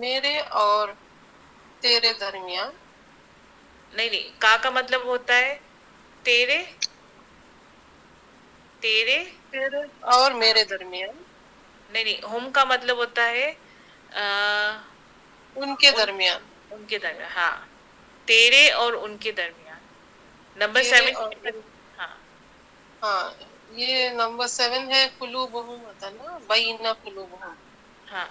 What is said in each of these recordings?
میرے اور تیرے درمیان. نہیں کا مطلب ہوتا ہے تیرے اور میرے درمیان. نہیں ہم کا مطلب ہوتا ہے ان کے درمیان. ان کے درمیان. ہاں تیرے اور ان کے درمیان. نمبر 7. ہاں ہاں یہ نمبر 7 ہے. قلوبہم ہوتا نا بین قلوبہم. ہاں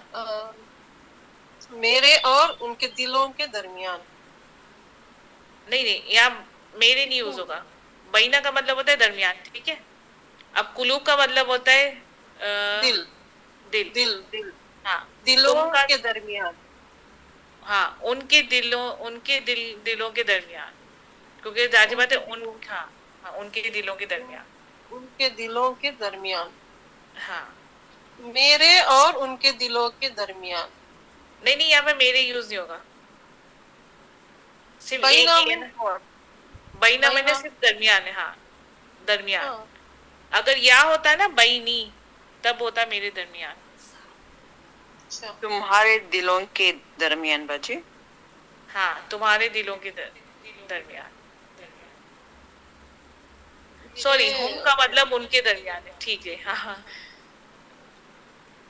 میرے اور ان کے دلوں کے درمیان. نہیں یہاں میرے نہیں یوز ہوگا. بینا کا مطلب ہوتا ہے درمیان. ٹھیک ہے. اب قلوب کا مطلب ہوتا ہے دل. دل. ہاں دلوں تم کا کے درمیان. ہاں ان کے دلوں کے درمیان. کیونکہ ظاہر ان بات ہے کے دلوں ان کے دلوں کے درمیان. ان کے دلوں کے درمیان. ہاں میرے اور ان کے دلوں کے درمیان. نہیں یہاں پہ میرے یوز نہیں ہوگا. صرف ایک بینا ہی ہے میں نا. اور بینا میں نے بینا. صرف درمیان ہے. ہاں درمیان. ہاں اگر یا ہوتا ہے نا بینی تب ہوتا میرے درمیان. اچھا. تمہارے دلوں کے درمیان بچے. ہاں تمہارے دلوں کے درمیان. سوری ہم کا مطلب ان کے درمیان ہے. ٹھیک ہے. ہاں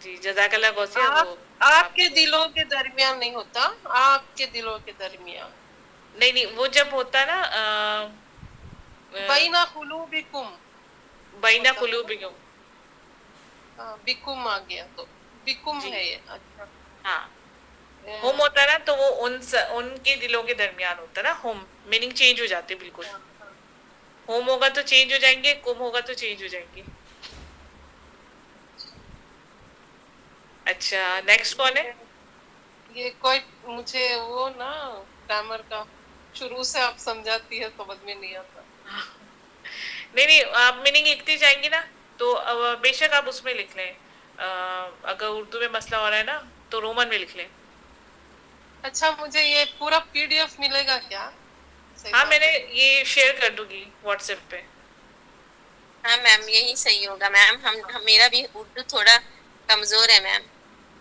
جی جزاک اللہ غوثیہ. وہ آپ کے دلوں کے درمیان نہیں ہوتا. آپ کے دلوں کے درمیان. نہیں وہ جب ہوتا نا بینا قلوبکم بینا ہوتا ہے نا. قلوبکم. بکم آ گیا تو بکم جی ہے یہ. اچھا. ہاں ہوم ہوتا ہے نا تو وہ ان کے دلوں کے درمیان ہوتا ہے نا. ہوم میننگ چینج ہو جاتے بالکل. ہوم ہوگا تو چینج ہو جائیں گے. کم ہوگا تو چینج ہو جائیں گے. اچھا نیکسٹ کون ہے؟ یہ کوئی مجھے وہ نا گرامر کا شروع سے آپ سمجھاتی ہے سمجھ میں نہیں آتا. نہیں آپ میننگ لکھتی جائیں گی نا تو بے شک آپ اس میں لکھ لیں. اگر اردو میں مسئلہ ہو رہا ہے نا تو رومن میں لکھ لیں. اچھا مجھے یہ پورا PDF ملے گا کیا؟ صحیح ہاں میں بات نے ہے. یہ شیئر کر دوں گی واٹس ایپ پہ. ہاں میم یہی صحیح ہوگا میم. میرا بھی اردو تھوڑا کمزور ہے میم.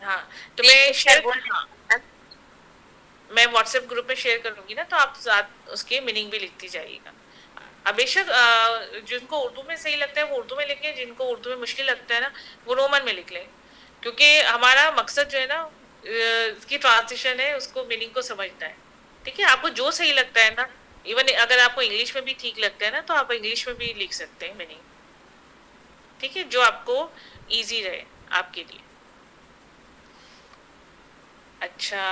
ہاں تو دیکھ میں دیکھ کر شیئر بول میں واٹس ایپ گروپ میں شیئر کروں گی نا تو آپ ساتھ اس کی میننگ بھی لکھتی جائیے گا. بے شک جن کو اردو میں صحیح لگتا ہے وہ اردو میں لکھیں. جن کو اردو میں مشکل لگتا ہے نا وہ رومن میں لکھ لیں. کیونکہ ہمارا مقصد جو ہے نا اس کی ٹرانسلیشن ہے اس کو میننگ کو سمجھنا ہے. ٹھیک ہے. آپ کو جو صحیح لگتا ہے نا ایون اگر آپ کو انگلش میں بھی ٹھیک لگتا ہے نا تو آپ انگلش میں بھی لکھ سکتے ہیں میننگ. ٹھیک ہے جو آپ کو ایزی رہے آپ کے لیے. اچھا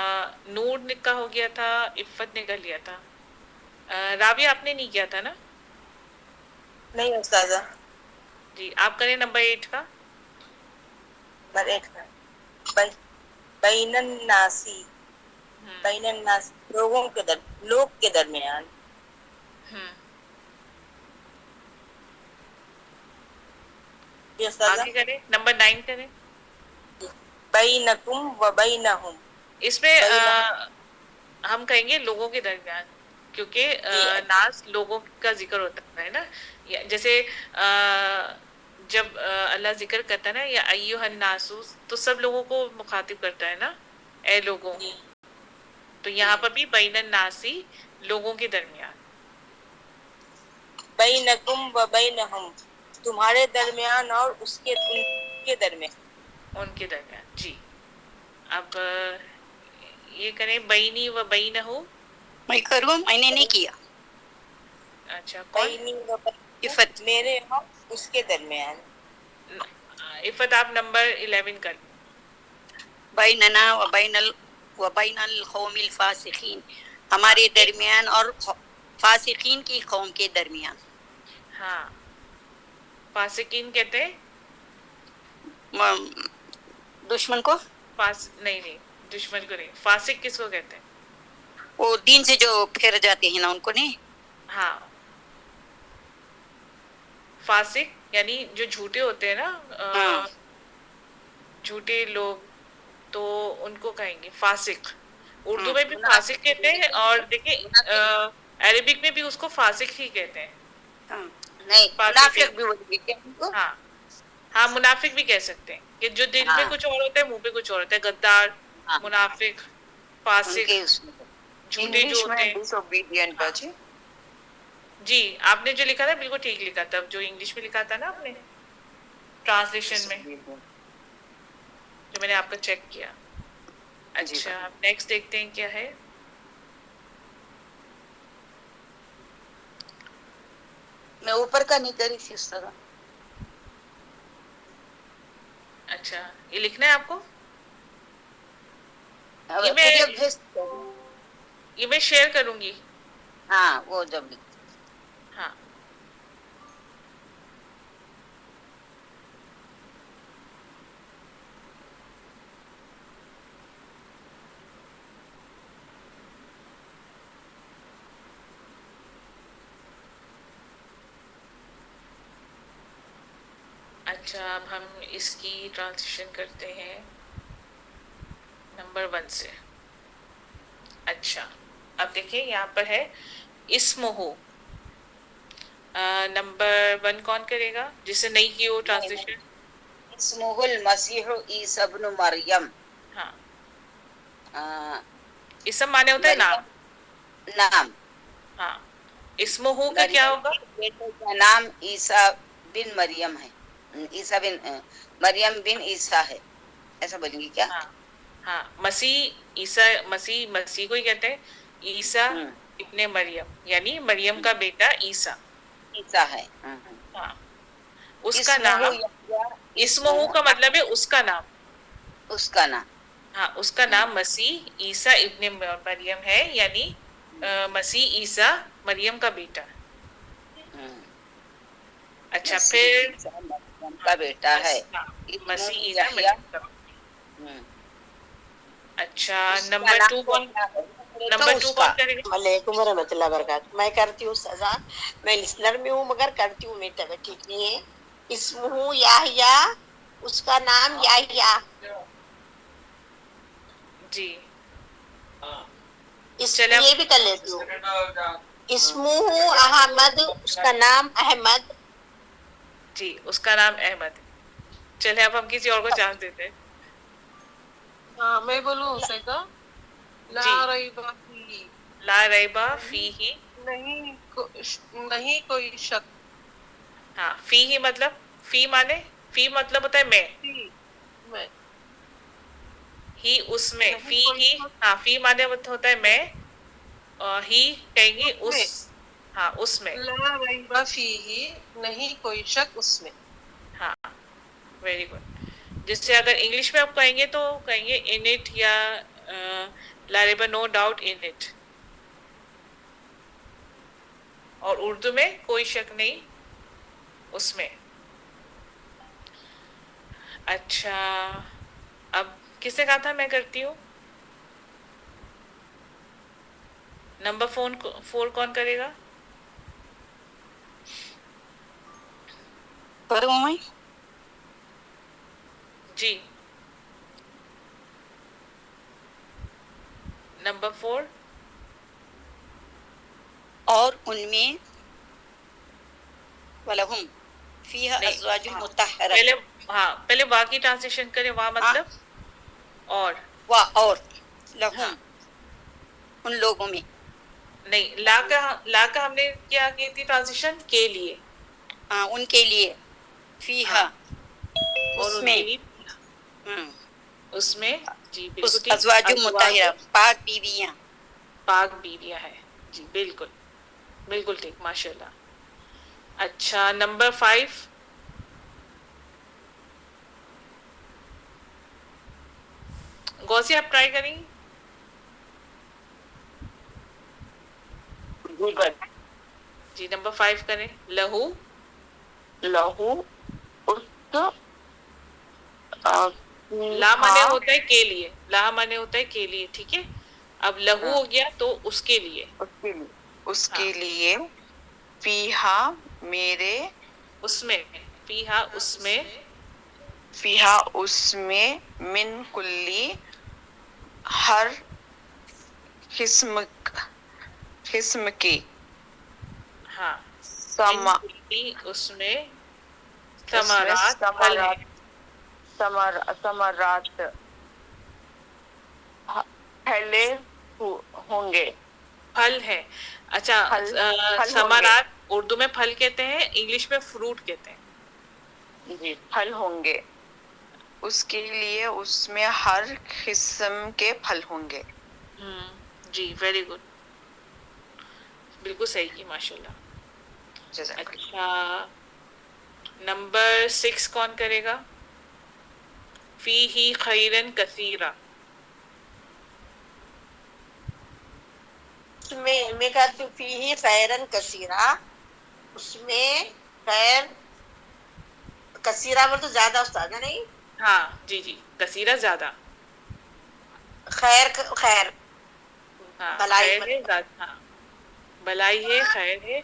نور کا ہو گیا تھا. عفت نے کر لیا تھا. رابعہ آپ نے نہیں کیا تھا نا؟ نہیں استاذہ. جی آپ کریں نمبر 8 کا. نمبر 8 کا بین الناسی. بین الناس لوگ کے درمیان. ہوں جی استاذہ. آگے کریں نمبر 9 کریں. بینکم و بینہم. اس میں بینہم ہم کہیں گے لوگوں کے درمیان. کیونکہ جی ناس لوگوں کا ذکر ہوتا ہے نا. جیسے جب اللہ ذکر کرتا ہے نا یا ایھا الناس تو سب لوگوں کو مخاطب کرتا ہے نا اے لوگوں. جی تو جی یہاں پر بھی بین الناسی لوگوں کے درمیان. بینکم و بینہم تمہارے درمیان اور اس کے ان کے درمیان. ان کے درمیان. جی اب یہ کریں بینی و بینہ. میں کروں. میں نے نہیں کیا. اچھا کون؟ بینی و بینہ عفت. میرے اور اس کے درمیان. عفت آپ نمبر 11 کر. بیننا و بین القوم الفاسقین. ہمارے درمیان اور فاسقین کی قوم کے درمیان. ہاں فاسقین کہتے ہیں دشمن کو. نہیں دشمن کو نہیں. فاسق کس کو کہتے ہیں؟ وہ دین سے جو پھیر جاتے ہیں نا ان کو نہیں. ہاں فاسق یعنی جو جھوٹے ہوتے ہیں نا ہاں جھوٹے لوگ تو ان کو کہیں گے فاسق. اردو ہاں میں بھی فاسق کہتے ہیں اور دیکھیں عربک میں بھی اس کو فاسق ہی کہتے ہیں. ہاں نہیں فاسقین. منافق بھی بولیں گے کیا ان کو. ہاں منافق بھی کہہ سکتے ہیں کہ جو دل میں ہاں کچھ اور ہوتا ہے منہ پہ کچھ اور ہوتا ہے. غدار मुनाफिक, फासिक, उनके उसमें झूठे जो इंग्लिश होते में हैं। disobedient बाजी। जी, आपने जो लिखा था बिल्कुल ठीक लिखा था, जो इंग्लिश में लिखा था ना आपने ट्रांसलेशन में, जो मैंने आपका चेक किया। अच्छा, नेक्स्ट देखते हैं क्या है। मैं ऊपर का नहीं करी थी उस तरह। अच्छा, ये लिखना है आपको। ये मैं शेयर करूंगी। हाँ, वो जब हाँ, अच्छा, अब हम इसकी ट्रांसलेशन करते हैं नंबर 1 से। अच्छा, अब देखिए यहाँ पर है इस्मुहु। नंबर 1 कौन करेगा जिससे नहीं की वो ट्रांसलेशन? इस्मुहुल मसीह ईसा इब्न मरियम। हाँ, इसम माने होता है नाम। नाम। हाँ, इस्मुहु का क्या होगा? बेटे का नाम ईसा बिन मरियम है। ईसा बिन मरियम बिन ईसा है, ऐसा बोलेंगे क्या? हाँ, मसीह ईसा, मसीह को ही कहते हैं ईसा इब्ने मरियम, यानी मरियम का बेटा ईसा है। हाँ, उसका नाम इस्मुहु का मतलब है उसका नाम। हाँ, उसका नाम मसीह ईसा इब्ने मरियम है, यानी मसीह ईसा मरियम का बेटा। अच्छा, फिर का बेटा है मसीह ईसा मरियम का। अच्छा, नंबर 2 कौन करेगा? वालेकुम रहमतुल्लाह बरकात। मैं करती हूँ सजा, मैं लिसनर में हूँ मगर करती हूँ, मेरी तबीयत ठीक नहीं है। इसमहु याहिया, उसका नाम याहिया। जी, ये भी कर लेती हूँ। इसमुहु अहमद, उसका नाम अहमद। जी, उसका नाम अहमद है। चले अब हम किसी और को चांस देते हैं। हाँ, मैं बोलूं उसे का ला रैबा फीही। ला रैबा फीही, नहीं कोई शक। हाँ, फीही मतलब फी मतलब होता है मैं। ही उसमें, फी ही, हाँ, फी माने होता है मैं, और ही कहेंगे उस, हाँ, उसमें। ला रैबा फीही, नहीं कोई शक उसमें। हाँ, वेरी गुड। जिससे अगर इंग्लिश में आप कहेंगे तो कहेंगे इन इट, या ला रैबा नो डाउट इन इट, और उर्दू में कोई शक नहीं उसमें। अच्छा, अब किसने कहा था मैं करती हूँ? नंबर 4 कौन करेगा? करूँ मैं? जी, नंबर 4। और उनमें वलहुम फीहा अज़वाजुम मुतहहरा। पहले वाह की ट्रांसलेशन करें। वाह मतलब और लहुम, उन लोगों में। नहीं, ला का हमने क्या की थी ट्रांसलेशन? के लिए। हाँ, उनके लिए फीहा, उसमें जी बिल्कुल अज़वाजुम मुतहहरा, पाक बीवियां। पाक बीवियां है जी, बिल्कुल बिल्कुल ठीक, माशाल्लाह। अच्छा, नंबर 5। गौसी, आप ट्राई करेंगी? जी, नंबर 5 करें। लहू ला माने होता है के लिए, ला माने होता है के लिए, ठीक है। अब लहू हो गया तो उसके लिए, उसके लिए फीहा मेरे, उसमें, फीहा उसमें मिन कुल्ली, हर किस्म के, हाँ, उसमें समरात, समरात, फले हूँ- होंगे फल है। अच्छा, फल फल समारात उर्दू में फल कहते हैं, इंग्लिश में फ्रूट कहते हैं। जी फल होंगे, उसके लिए उसमें हर किस्म के फल होंगे। जी, वेरी गुड, बिल्कुल सही की, माशाल्लाह। जज़ाकल्लाह। अच्छा, नंबर 6 कौन करेगा? फी ही खैरन कसीरा। उसमें मैं कहती हूँ फीही खैरन कसीरा, उसमें खैर कसीरा बोल तो ज्यादा उस्ताद है नहीं, हाँ जी जी, कसीरा ज्यादा। खैर खैर हाँ, भलाई खैर है ज्यादा, हाँ, भलाई है, खैर है,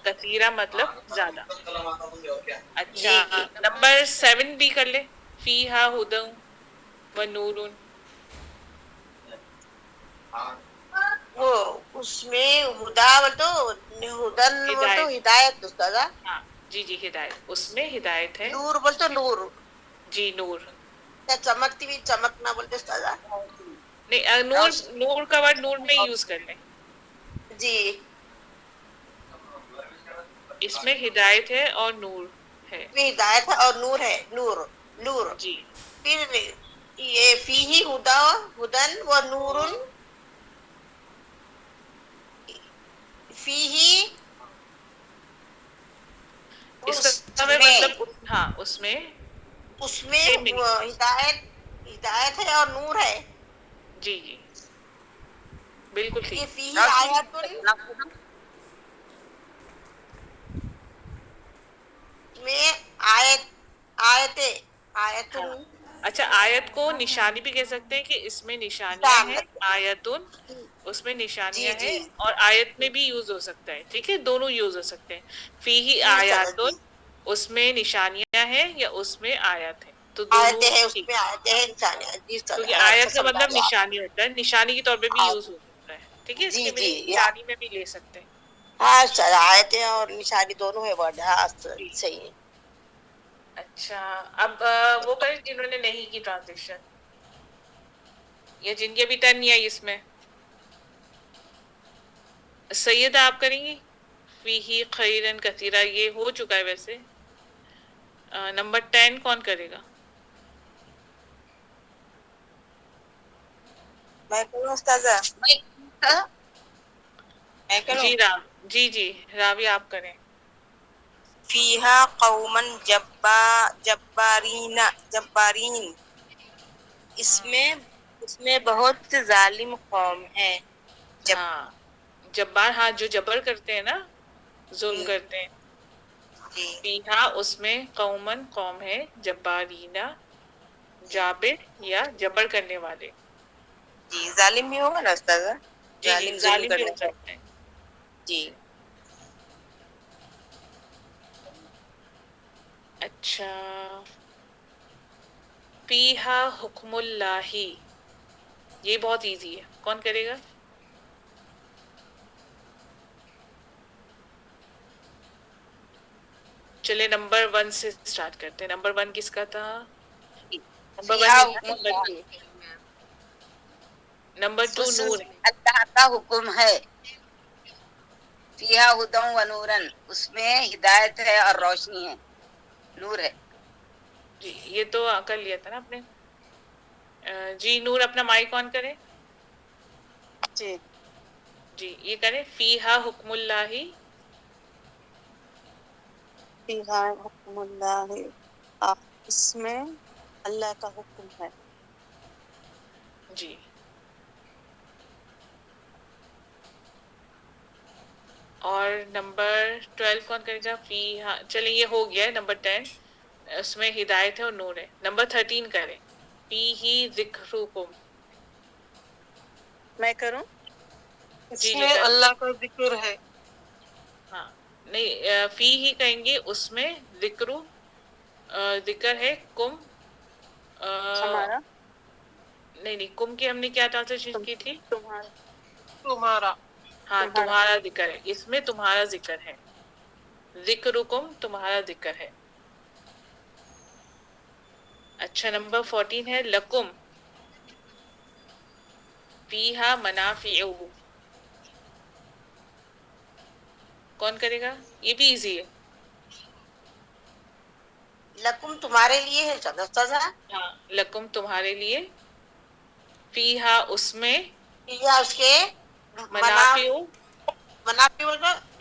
कसीरा मतलब ज्यादा। अच्छा, जी नंबर 7 भी कर ले। फीहा हुदन व नूरुन। वो उसमें हुदा बोल तो हुदन बोल तो हिदायत, हिदायत उस्ताद, हाँ जी जी, हिदायत, उसमें हिदायत है। नूर बोल तो नूर, जी, नूर। क्या चमकती हुई चमकना बोलते उस्ताद। नहीं, नूर, नूर का वर्ड नूर में यूज कर ले। जी इसमें हिदायत है और नूर है। इसमें हिदायत है और नूर है, नूर नूर। जी फिर ये फीही हुदा हुदन व नूरुन, फीही इसका मैं उसमें मतलब हाँ, उसमें उसमें सेम मीनिंग। वो हिदायत हिदायत है और नूर है। जी जी, बिल्कुल ये ठीक। फीही आयतुन में आयत आयते हाँ, आयतुन अच्छा, आयत को निशानी भी कह सकते हैं कि इसमें निशानियां सामने, हैं, आयतुन, उसमें जी निशानियां जी हैं, और आयत में भी यूज हो सकता है, ठीक है, दोनों यूज हो सकते हैं। फीही जी उस्ताद जी, आयातुन, उसमें निशानियां हैं या उसमें आयत है, तो दोनों आयते है ठीक, उसमें आयते है इंसान जी उस्ताद, क्योंकि अच्छा आयत का समझा मतलब गया। निशानी होता है, निशानी के तौर पे भी हाँ, यूज हो सकता है, ठीक है, जी इसके जी मीनिंग या निशानी में भी ले सकते हैं। हाँ उस्ताद, आयते और निशानी दोनों है वर्ड, हाँ उस्ताद, जी, सही है। अच्छा, अब वो करें जिन्होंने नहीं की ट्रांजेक्शन, या जिनकी अभी टर्न नहीं आई इसमें। सैयदा आप करेंगी? फीही खैरन कसीरा, ये हो चुका है वैसे। नंबर 10 कौन करेगा? मैं करूँ उस्ताद, मैं करूँ। जी राव, जी जी, रावी आप करें। फीहा कौमन जब्बारीन जब्बारीन, इसमें उसमें बहुत जालिम कौम है। जब हाँ, जब्बार, हाँ, जो जबर करते हैं ना, जुल्म जी करते हैं। जी फीहा, उसमें, कौमन कौम है, जब्बारीना जाबिर या जबर करने वाले। जी जालिम भी होगा ना उस्ताद, जी जी, जालिम जुल्म जालिम भी करने हो का, सकते हैं। जी अच्छा, फीहा हुक्मुल्लाही, ये बहुत इजी है, कौन करेगा? चले नंबर 1 से स्टार्ट करते हैं। नंबर 1 किसका था? नंबर 1 फिहा नहीं था, नंबर 2। हुक्मुल्लाह, नंबर 2 नूर है। अल्लाह का हुक्म है। फिहा हुदन व नूरन, उसमें हिदायत है और रोशनी है, नूर है। जी, ये तो कर लिया था ना आपने। जी, नूर अपना माइक ऑन करें। जी जी, ये करें, फीहा हुक्मुल्लाही। फीहा हुक्मुल्लाह, इसमें अल्लाह का हुक्म है। जी, और नंबर 12 कौन करेगा? फीहा, चलिए ये हो गया है नंबर 10, उसमें हिदायत है और नूर है। नंबर 13 करें, फीही जिक्रुकुम। मैं करूं, जी जी, इसमें करें। अल्लाह का जिक्र है। हाँ, नहीं, फी ही कहेंगे, उसमें जिक्र, जिक्र है, कुम, हमारा नहीं नहीं, कुम की हमने क्या ट्रांसलेशन तुम की थी? तुम्हारा तुम्हारा हाँ, तुम्हारा तुम्हारा जिक्र है, इसमें तुम्हारा जिक्र है, जिक्रुकुम, तुम्हारा जिक्र है। अच्छा, नंबर 14 है लकुम। फीहा मनाफिउ, कौन करेगा? ये भी इजी है। लकुम तुम्हारे लिए है सजा, हाँ, लकुम तुम्हारे लिए, फीहा उसमें, या उसके मना मनाफिउ मनाफी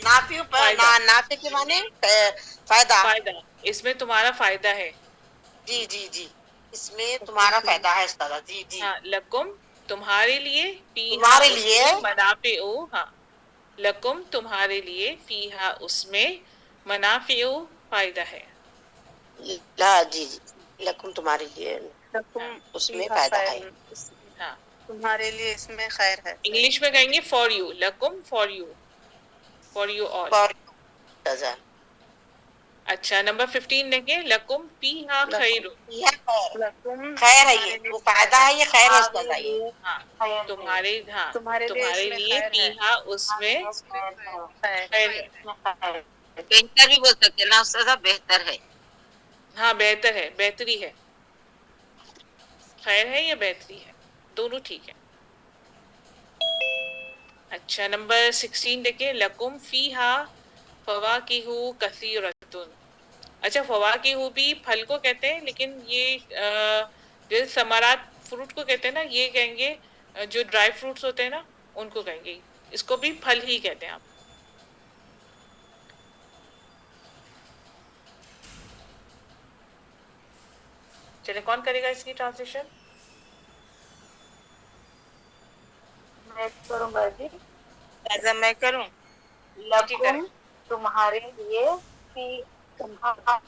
नाफी फायदा, नाफे के माने फायदा। फायदा, इसमें तुम्हारा फायदा है। जी जी जी, इसमें तुम्हारा फायदा है सजा। जी जी, हाँ, लकुम तुम्हारे लिए, फीहा तुम्हारे लिए, उसमें मनाफिउ, हाँ, लकुम तुम्हारे लिए, फीहा उसमें, मनाफिउ फायदा है। ला जी जी, लकुम तुम्हारे लिए, हाँ, उसमें फायदा है। हाँ, तुम्हारे लिए इसमें खैर है। इंग्लिश में कहेंगे फॉर यू, लकुम for you, for you all. और सजा, अच्छा, नंबर 15 देंगे, लकुम फीहा खैर, यह खैर है, ये वो फायदा है, ये खैर है सजा। ये हाँ, तुम्हारे लिए फीहा उसमें खैर है। बेहतर भी बोल सकते हैं ना सजा, बेहतर है। हाँ, बेहतर है, बेहतरी है, खैर है या बेहतरी है, दोनों ठीक है। अच्छा, नंबर 16 देखिए, लकुम फीहा फवाकिहु कसीरतुन। अच्छा, फवाकिहु भी फल को कहते हैं, लेकिन ये जैसे समारात फ्रूट को कहते हैं ना, ये कहेंगे जो ड्राई फ्रूट्स होते हैं ना, उनको कहेंगे, इसको भी फल ही कहते हैं आप। चलिए, कौन करेगा इसकी ट्रांसलेशन? मैं करूंगा जी। ऐसा मैं करूं? लकुम तुम्हारे लिए, फी तुम्हारा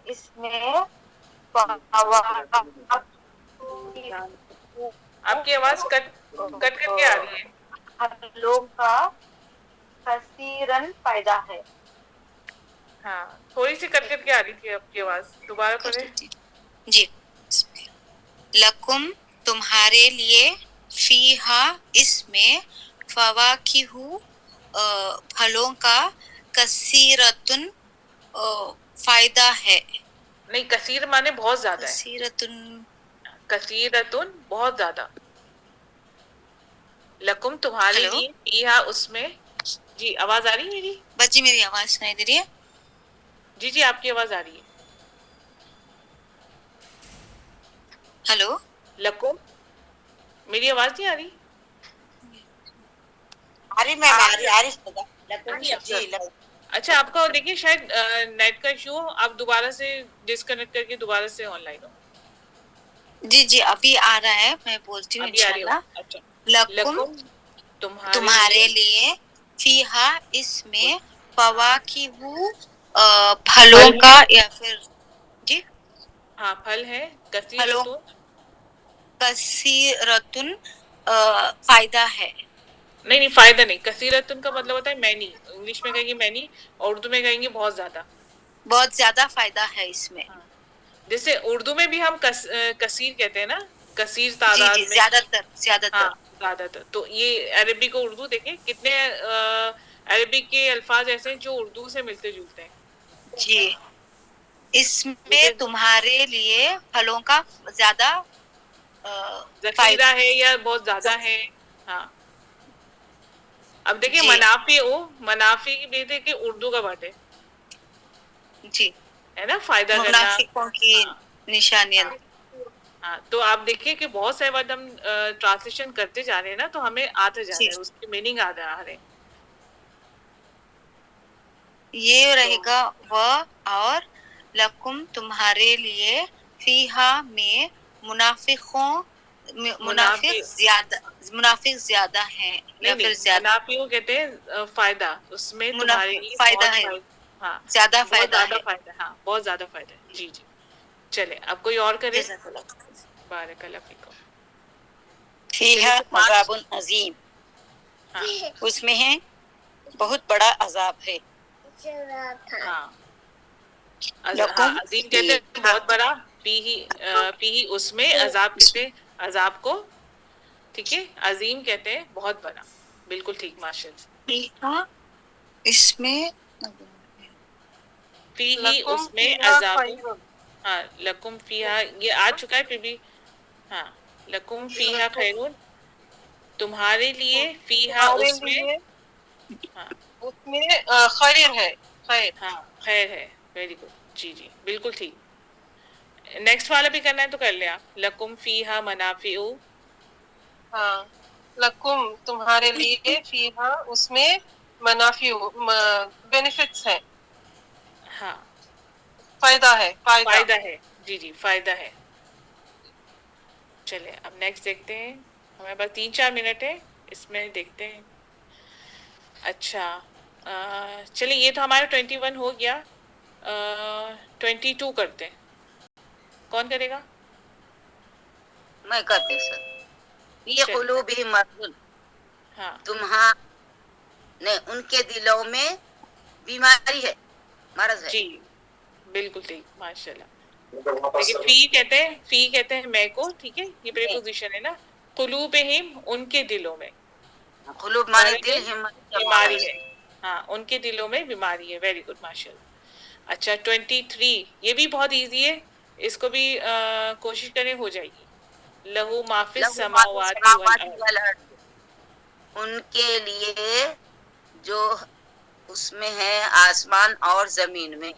इसमें आपकी आवाज कट कट करके आ रही है। फलों का कसीरन फायदा है। हाँ, थोड़ी सी कट करके आ रही थी आपकी आवाज, दोबारा पढ़े। जी, लकुम तुम्हारे लिए, फीहा इसमें, फवाकिहु फलों का, कसीरतुन फायदा है। नहीं, कसीर माने बहुत ज्यादा है, कसीरतुन, कसीरतुन बहुत ज्यादा। लकुम तुम्हारे हेलो? लिए, फीहा उसमें। जी, आवाज आ रही है मेरी? बच्ची मेरी आवाज सुनाई दे रही है? जी जी, आपकी आवाज आ रही है। हेलो? लकुम, मेरी आवाज नहीं आ रही? अरे मैं आ रही सजा, लकुम जी लकुम। अच्छा, आपका देखिए शायद नेट का इशू हो, आप दोबारा से डिस्कनेक्ट करके दोबारा से ऑनलाइन हो। जी जी, अभी आ रहा है, मैं बोलती हूँ इंशाल्लाह। अच्छा, लकुम तुम्हारे लिए, फीहा इसमें, फवाकिहु फलों का, या फिर जी हाँ, फल है, फलों, कसीरतुन, कसीरतुन फायदा है। नहीं, फायदा नहीं, कसीरतुन का मतलब होता है मैनी, इंग्लिश में कहेंगे मैनी, और उर्दू में कहेंगे बहुत ज्यादा, बहुत ज्यादा फायदा है इसमें। जैसे उर्दू में भी हम कसीर कहते हैं ना, कसीर जी तादाद जी, में, ज्यादातर हाँ, ज्यादातर। तो ये अरबी को उर्दू देखें, कितने अरबी के अल्फाज ऐसे हैं जो उर्दू से मिलते जुलते हैं। जी, इसमें तुम्हारे लिए फलों का ज्यादा जखीरा है या बहुत ज्यादा है। हाँ, अब देखिए, मनाफी भी देखिए उर्दू का वर्ड है जी, है ना, फायदा करना, मुनाफिकों की निशानियां। हाँ, तो आप देखिए कि बहुत सारे वर्ड हम ट्रांसलेशन करते जा रहे हैं ना, तो हमें आते जा रहे हैं, उसकी मीनिंग आ रहा है। ये रहेगा वह, और लकुम तुम्हारे लिए, फीहा में, मुनाफिक ज्यादा हैं, या फिर ज्यादा, मुनाफियों कहते हैं फायदा, उसमें तुम्हारे लिए फायदा बहुत है, हाँ, ज्यादा बहुत फायदा ज्यादा है। फायदा, हाँ, बहुत ज्यादा फायदा है। जी जी, चले अब कोई और करे। बारकल्लाह फीकुम। फीहा अज़ाबुन अज़ीम, हाँ, उसमें है बहुत बड़ा अजाब है। हाँ, लकुम अजीम कहते हैं बहुत बड़ा, फीही उसमें, अजाब कहते हैं अजाब को, ठीक है, अजीम कहते हैं बहुत बड़ा, बिल्कुल ठीक, माशाल्लाह। फीहा इसमें, फीही उसमें अजाब, हाँ, लकुम फीहा ये आ चुका है, फिर भी हाँ, लकुम फीहा खैरुन, तुम्हारे लिए, फीहा तुम्हारे उसमें, लिए हाँ उसमें खैर है, खैर। हाँ खैर है, वेरी गुड, जी जी बिल्कुल ठीक। नेक्स्ट वाला भी करना है तो कर ले आप, लकुम फीहा मनाफिउ, हाँ, लकुम तुम्हारे लिए, फीहा उसमें, मनाफिउ बेनिफिट्स है, हाँ फायदा है, फायदा। फायदा है, जी जी फायदा है। चलिए अब नेक्स्ट देखते हैं, हमारे पास 3-4 मिनट है, इसमें देखते हैं। अच्छा चलिए ये तो हमारा 21 हो गया, 22 करते हैं, कौन करेगा? मैं करती हूँ सर। ये चलिए, कुलूबिहिम मरदुन, हाँ तुम्हारे उनके दिलों में बीमारी है, मर्ज है। जी बिल्कुल ठीक, माशाल्लाह। देखिए फी कहते हैं मैं को, ठीक है, ये प्रीपोजिशन है ना। कुलूबिहिम उनके दिलों में, कुलूब माने दिल, मर्दुन हिम्मत बीमारी है, हाँ उनके दिलों में बीमारी है, वेरी गुड माशाल्लाह। अच्छा 23 ये भी बहुत इजी है, इसको भी कोशिश करें हो जाएगी। लहू माफिस लहू माफिस समावाति वल समावाति अर्द, वल अर्द, उनके लिए जो उसमें है आसमान और जमीन में।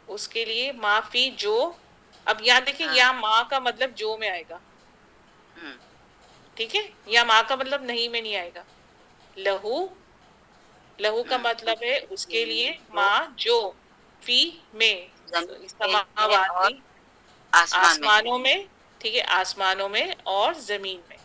उसके लिए माफी जो, अब यहाँ देखिए हाँ। यहाँ माँ का मतलब जो में आएगा, ठीक है, या माँ का मतलब नहीं में नहीं आएगा। लहू, लहू का मतलब है उसके लिए, माँ जो, फी में, जमीन में और समावाती आसमान में। आसमानों में, ठीक है, आसमानों में और जमीन में।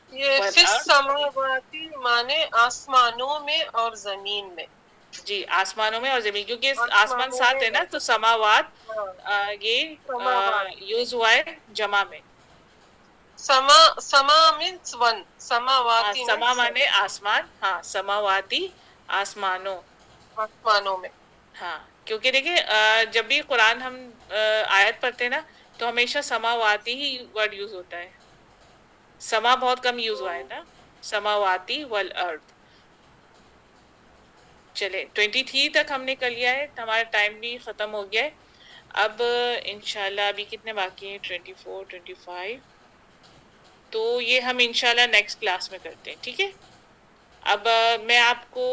ये वल फिस अर्द, समावाती माने आसमानों में और जमीन में। जी आसमानों में और जमीन, क्योंकि आसमान आसमानों 7 में है ना, है, तो समावात हाँ, ये समावात। यूज हुआ है जमा में। समा, समा मीन्स वन, हाँ समावाती समा मीन्स माने आसमान, हाँ समावाती आसमानों, आसमानों में। हाँ क्योंकि देखिए जब भी कुरान हम आयत पढ़ते हैं ना, तो हमेशा समावाती ही वर्ड यूज होता है, समा बहुत कम यूज हुआ है ना, समावाती वल अर्द। चले 23 तक हमने कर लिया है, हमारा टाइम भी खत्म हो गया है। अब इंशाल्लाह अभी कितने बाकी हैं, 24 25, तो ये हम इंशाल्लाह नेक्स्ट क्लास में करते हैं, ठीक है। अब मैं आपको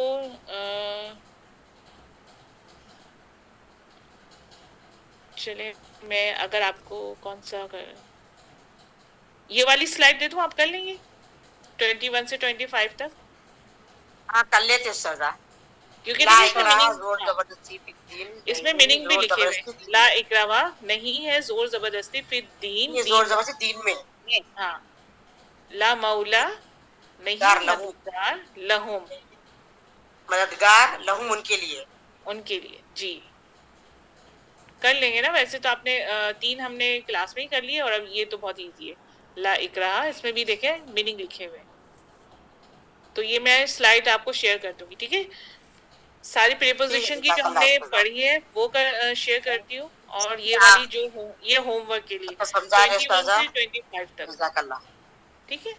चले, मैं अगर आपको कौन सा ये वाली स्लाइड दे दूं, आप कर लेंगे 21 से 25 तक, हाँ कर लेते सजा। क्योंकि ला देखिए इसमें इकराह मीनिंग, जोर हाँ जबरदस्ती फिर दीन, इसमें नहीं मीनिंग भी जोर लिखे हुए हैं, जबरदस्ती दीन ला में। इकरावा नहीं है जोर जबरदस्ती फिर दीन, ये जोर दीन में, जबरदस्ती दीन में। हाँ ला मौला नहीं गार लहू, मददगार लहुम, मददगार लहू उनके लिए। उनके लिए, जी कर लेंगे ना, वैसे तो आपने 3 हमने क्लास में ही कर लिए, और अब ये तो बहुत इजी है, ला इकराह, इसमें भी देखे मीनिंग लिखे हुए हैं। तो ये मैं स्लाइड आपको शेयर कर दूंगी, ठीक है, सारी प्रीपोजिशन की जो हमने पढ़ी है वो शेयर करती हूँ, और ये वाली जो ये होमवर्क के लिए अच्छा समझा रहे 21 उस्ताजा, से 25 तक, जज़ाकल्लाह। ठीक है।